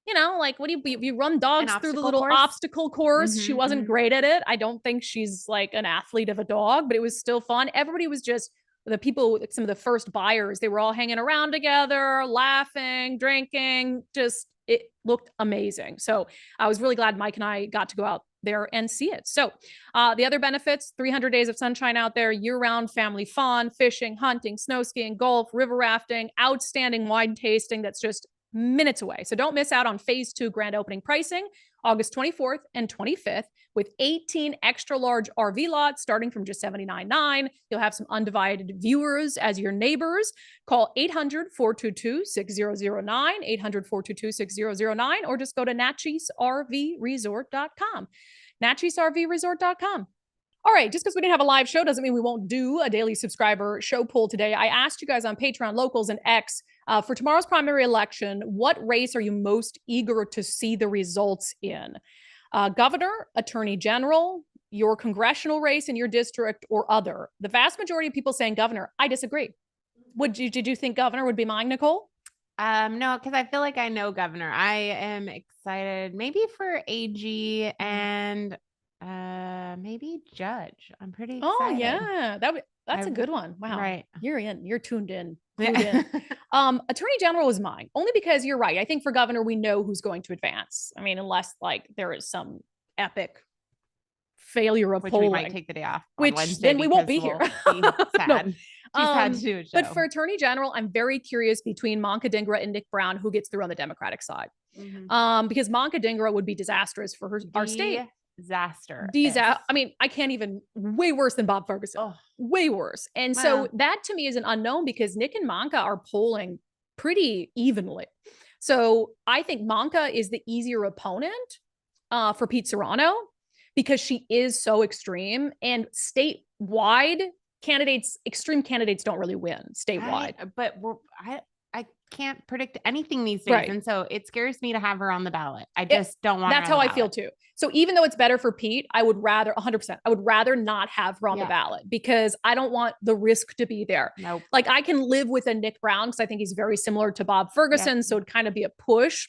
You know, like you run dogs through the little obstacle course. She wasn't great at it. I don't think she's like an athlete of a dog, but it was still fun. Everybody was just, the people, some of the first buyers, they were all hanging around together, laughing, drinking, just, it looked amazing. So I was really glad Mike and I got to go out there and see it. So the other benefits, 300 days of sunshine out there, year-round family fun, fishing, hunting, snow skiing, golf, river rafting, outstanding wine tasting that's just minutes away. So don't miss out on phase 2 grand opening pricing, August 24th and 25th, with 18 extra large RV lots starting from just $79,900. You'll have some undivided viewers as your neighbors. Call 800-422-6009, 800-422-6009, or just go to NatchezRVResort.com. NatchezRVResort.com. All right, just because we didn't have a live show doesn't mean we won't do a daily subscriber show poll today. I asked you guys on Patreon, Locals, and X for tomorrow's primary election, what race are you most eager to see the results in? Governor, attorney general, your congressional race in your district, or other. The vast majority of people saying governor. I disagree. Did you think governor would be mine, Nicole? No, because I feel like I know governor. I am excited maybe for AG and maybe judge. I'm pretty excited. Oh yeah, that's a good one. Wow, right? You're tuned in. Attorney general is mine, only because you're right. I think for governor, we know who's going to advance. I mean, unless like there is some epic failure of polling, we might take the day off, which Wednesday then we won't be here. Be sad. No. Sad to do a show. But for attorney general, I'm very curious between Manka Dhingra and Nick Brown, who gets through on the Democratic side. Because Manka Dhingra would be disastrous for our state. Disaster. I mean, I can't even, way worse than Bob Ferguson. Way worse. And so that to me is an unknown because Nick and Manka are polling pretty evenly. So I think Manka is the easier opponent for Pete Serrano because she is so extreme, and statewide extreme candidates don't really win statewide. I can't predict anything these days. Right. And so it scares me to have her on the ballot. I just don't want her on the ballot. That's how I feel too. So even though it's better for Pete, I would rather 100%, I would rather not have her on the ballot because I don't want the risk to be there. Nope. Like I can live with a Nick Brown because I think he's very similar to Bob Ferguson. Yep. So it'd kind of be a push.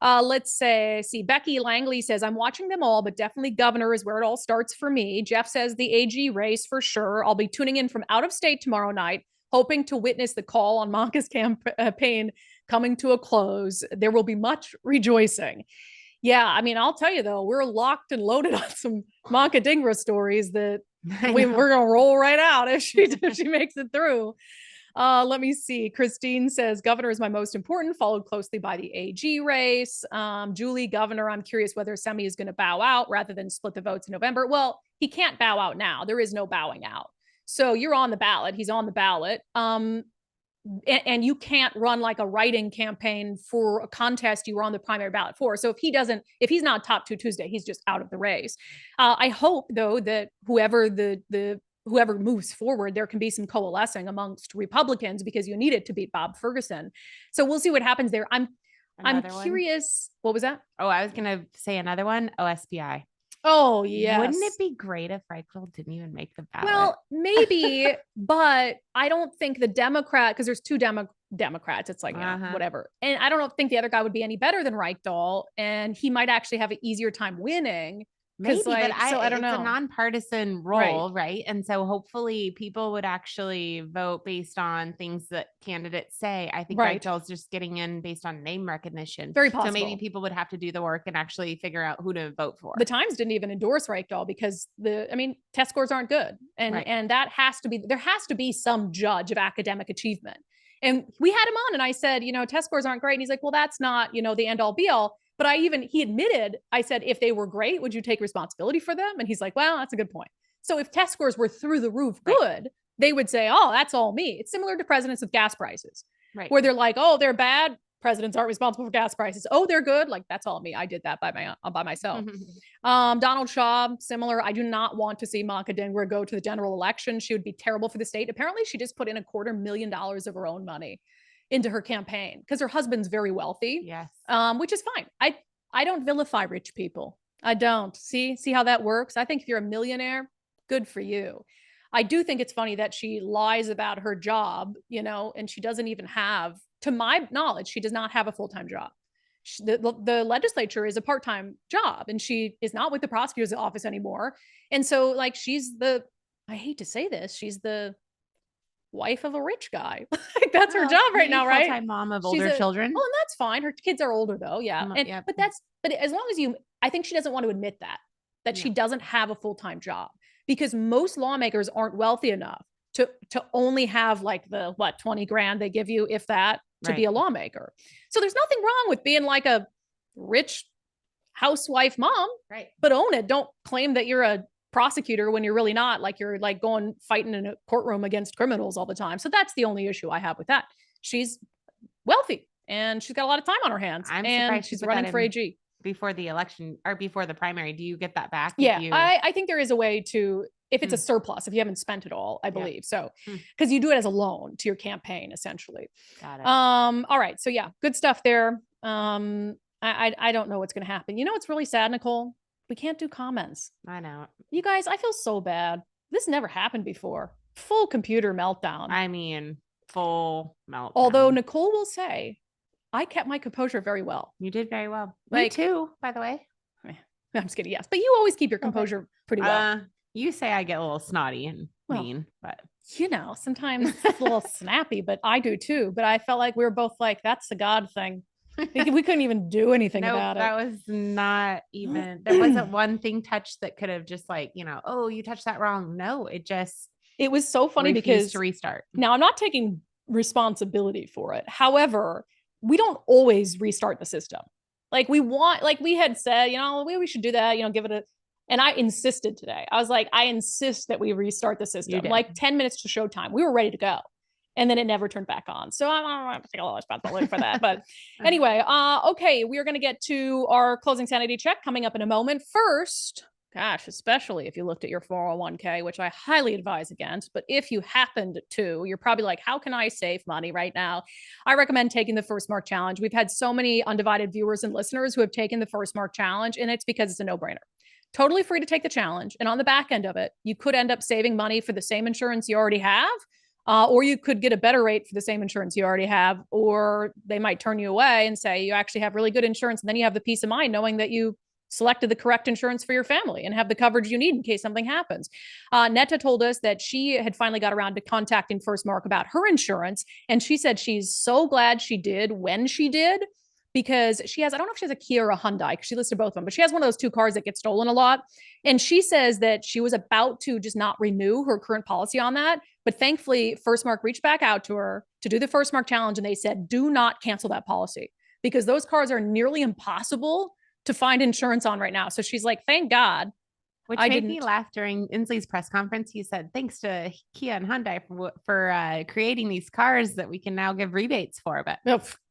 Let's see, Becky Langley says, I'm watching them all, but definitely governor is where it all starts for me. Jeff says the AG race for sure. I'll be tuning in from out of state tomorrow night, hoping to witness the call on Manka's campaign coming to a close. There will be much rejoicing. Yeah, I mean, I'll tell you though, we're locked and loaded on some Manka Dhingra stories that we're going to roll right out if she makes it through. Let me see. Christine says, governor is my most important, followed closely by the AG race. Julie, governor, I'm curious whether Semi is going to bow out rather than split the votes in November. Well, he can't bow out now. There is no bowing out. So you're on the ballot. He's on the ballot. And you can't run like a write-in campaign for a contest you were on the primary ballot for. So if he's not top 2 Tuesday, he's just out of the race. I hope though that whoever the whoever moves forward, there can be some coalescing amongst Republicans because you need it to beat Bob Ferguson. So we'll see what happens there. I'm curious. What was that? Oh, I was going to say another one. OSPI. Oh, yes. Wouldn't it be great if Reichel didn't even make the ballot? Well, maybe, but I don't think the Democrat, because there's two Democrats, it's like, whatever. And I don't think the other guy would be any better than Reichel, and he might actually have an easier time winning. Maybe, like, but I don't know. It's a nonpartisan role, Right. right? And so hopefully people would actually vote based on things that candidates say. I think Reichel's just getting in based on name recognition. Very possible. So maybe people would have to do the work and actually figure out who to vote for. The Times didn't even endorse Reichel because test scores aren't good. And that has to be, there has to be some judge of academic achievement. And we had him on and I said, test scores aren't great. And he's like, well, that's not, the end all be all. But he admitted, I said, if they were great, would you take responsibility for them? And he's like, well, that's a good point. So if test scores were through the roof good, they would say, oh, that's all me. It's similar to presidents with gas prices, where they're like, oh, they're bad. Presidents aren't responsible for gas prices. Oh, they're good. Like, that's all me. I did that by myself. Donald Shaw, similar. I do not want to see Maka Dingler go to the general election. She would be terrible for the state. Apparently, she just put in $250,000 of her own money into her campaign because her husband's very wealthy. Yes. Which is fine. I don't vilify rich people. I don't. See how that works? I think if you're a millionaire, good for you. I do think it's funny that she lies about her job, and she doesn't even have, to my knowledge, she does not have a full-time job. The legislature is a part-time job, and she is not with the prosecutor's office anymore. And so I hate to say this, she's the wife of a rich guy. Like that's her job right now, right? Full-time mom of older children. Oh, and that's fine. Her kids are older though. Yeah. But as long as I think she doesn't want to admit that she doesn't have a full-time job, because most lawmakers aren't wealthy enough to only have like the 20 grand they give you, if that, to be a lawmaker. So there's nothing wrong with being like a rich housewife mom, right? But own it. Don't claim that you're a prosecutor when you're really not, like you're like going fighting in a courtroom against criminals all the time. So that's the only issue I have with that. She's wealthy and she's got a lot of time on her hands. I'm and surprised she's running for AG before the election or before the primary. Do you get that back? Yeah, I think there is a way to, if it's a surplus, if you haven't spent it all, I believe. So, because you do it as a loan to your campaign, essentially. Got it. All right. So yeah, good stuff there. I don't know what's going to happen. What's really sad, Nicole? We can't do comments. I know. You guys, I feel so bad. This never happened before. Full computer meltdown. I mean, full meltdown. Although Nicole will say, I kept my composure very well. You did very well. Me too, by the way. I'm just kidding. Yes. But you always keep your composure pretty well. You say I get a little snotty and mean, but sometimes it's a little snappy, but I do too. But I felt like we were both like, that's the God thing. We couldn't even do anything about it. That was not even, there wasn't one thing touched that could have just like, oh, you touched that wrong. No, it was so funny because to restart. Now I'm not taking responsibility for it. However, we don't always restart the system. Like we had said, we should do that, give it and I insisted today. I was like, I insist that we restart the system. Like 10 minutes to showtime. We were ready to go. And then it never turned back on. So I don't have to take a lot of responsibility for that. But anyway, okay, we are going to get to our closing sanity check coming up in a moment. First, gosh, especially if you looked at your 401k, which I highly advise against. But if you happened to, you're probably like, how can I save money right now? I recommend taking the First Mark Challenge. We've had so many undivided viewers and listeners who have taken the First Mark Challenge, and it's because it's a no-brainer. Totally free to take the challenge. And on the back end of it, you could end up saving money for the same insurance you already have. Or you could get a better rate for the same insurance you already have, or they might turn you away and say you actually have really good insurance. And then you have the peace of mind knowing that you selected the correct insurance for your family and have the coverage you need in case something happens. Netta told us that she had finally got around to contacting First Mark about her insurance. And she said she's so glad she did when she did, because she has, I don't know if she has a Kia or a Hyundai, because she listed both of them, but she has one of those two cars that get stolen a lot. And she says that she was about to just not renew her current policy on that. But thankfully, First Mark reached back out to her to do the First Mark Challenge. And they said, do not cancel that policy, because those cars are nearly impossible to find insurance on right now. So she's like, thank God Which made me laugh during Inslee's press conference. He said, thanks to Kia and Hyundai for creating these cars that we can now give rebates for, but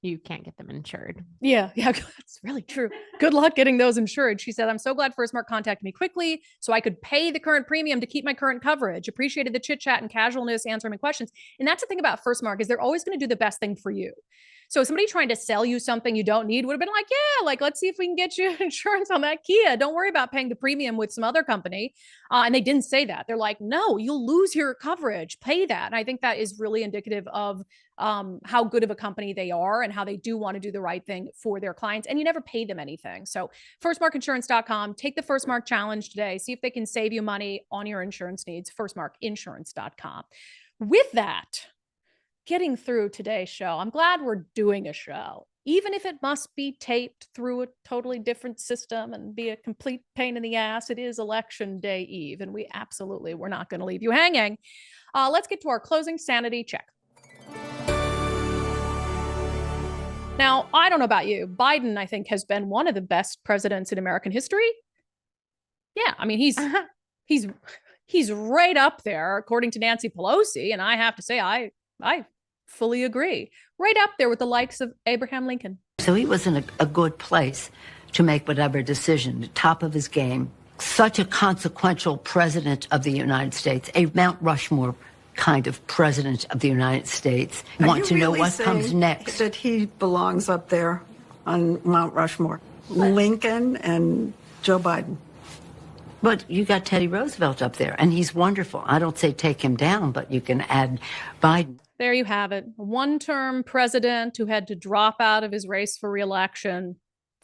you can't get them insured. Yeah, that's really true. Good luck getting those insured. She said, I'm so glad FirstMark contacted me quickly so I could pay the current premium to keep my current coverage. Appreciated the chit chat and casualness answering my questions. And that's the thing about FirstMark is they're always going to do the best thing for you. So somebody trying to sell you something you don't need would have been like, yeah, like, let's see if we can get you insurance on that Kia. Don't worry about paying the premium with some other company. And they didn't say that. They're like, no, you'll lose your coverage. Pay that. And I think that is really indicative of how good of a company they are and how they do want to do the right thing for their clients. And you never pay them anything. So firstmarkinsurance.com, take the FirstMark challenge today. See if they can save you money on your insurance needs. Firstmarkinsurance.com. With that, getting through today's show, I'm glad we're doing a show, even if it must be taped through a totally different system and be a complete pain in the ass. It is Election Day Eve, and we're not going to leave you hanging. Let's get to our closing sanity check. Now, I don't know about you. Biden, I think, has been one of the best presidents in American history. Yeah, I mean, he's right up there, according to Nancy Pelosi, and I have to say, I fully agree. Right up there with the likes of Abraham Lincoln. So he was in a good place to make whatever decision, the top of his game. Such a consequential president of the United States, a Mount Rushmore kind of president of the United States. Want to know what comes next? That he belongs up there on Mount Rushmore. Lincoln and Joe Biden. But you got Teddy Roosevelt up there, and he's wonderful. I don't say take him down, but you can add Biden. There you have it. A one-term president who had to drop out of his race for re-election,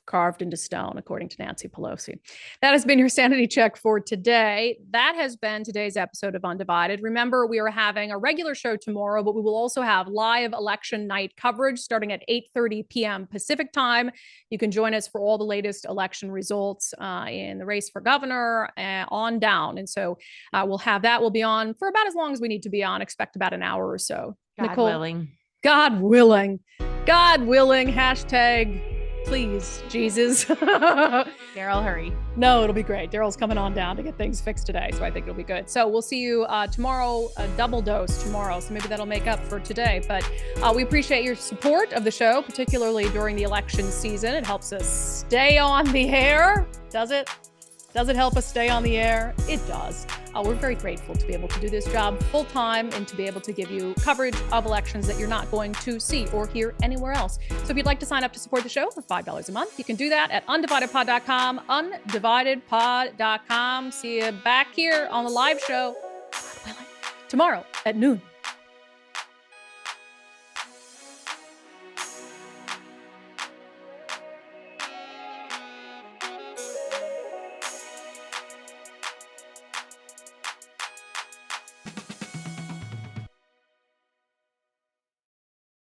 carved into stone, according to Nancy Pelosi. That has been your sanity check for today. That has been today's episode of Undivided. Remember, we are having a regular show tomorrow, but we will also have live election night coverage starting at 8:30 p.m. Pacific time. You can join us for all the latest election results in the race for governor on down. And so we'll have that. We'll be on for about as long as we need to be on. Expect about an hour or so. God Nicole, willing. God willing. God willing. Hashtag please, Jesus. Daryl, hurry. No, it'll be great. Daryl's coming on down to get things fixed today, so I think it'll be good. So we'll see you tomorrow, a double dose tomorrow, so maybe that'll make up for today. But we appreciate your support of the show, particularly during the election season. It helps us stay on the air. Does it? Does it help us stay on the air? It does. We're very grateful to be able to do this job full time and to be able to give you coverage of elections that you're not going to see or hear anywhere else. So if you'd like to sign up to support the show for $5 a month, you can do that at undividedpod.com, undividedpod.com. See you back here on the live show tomorrow at noon.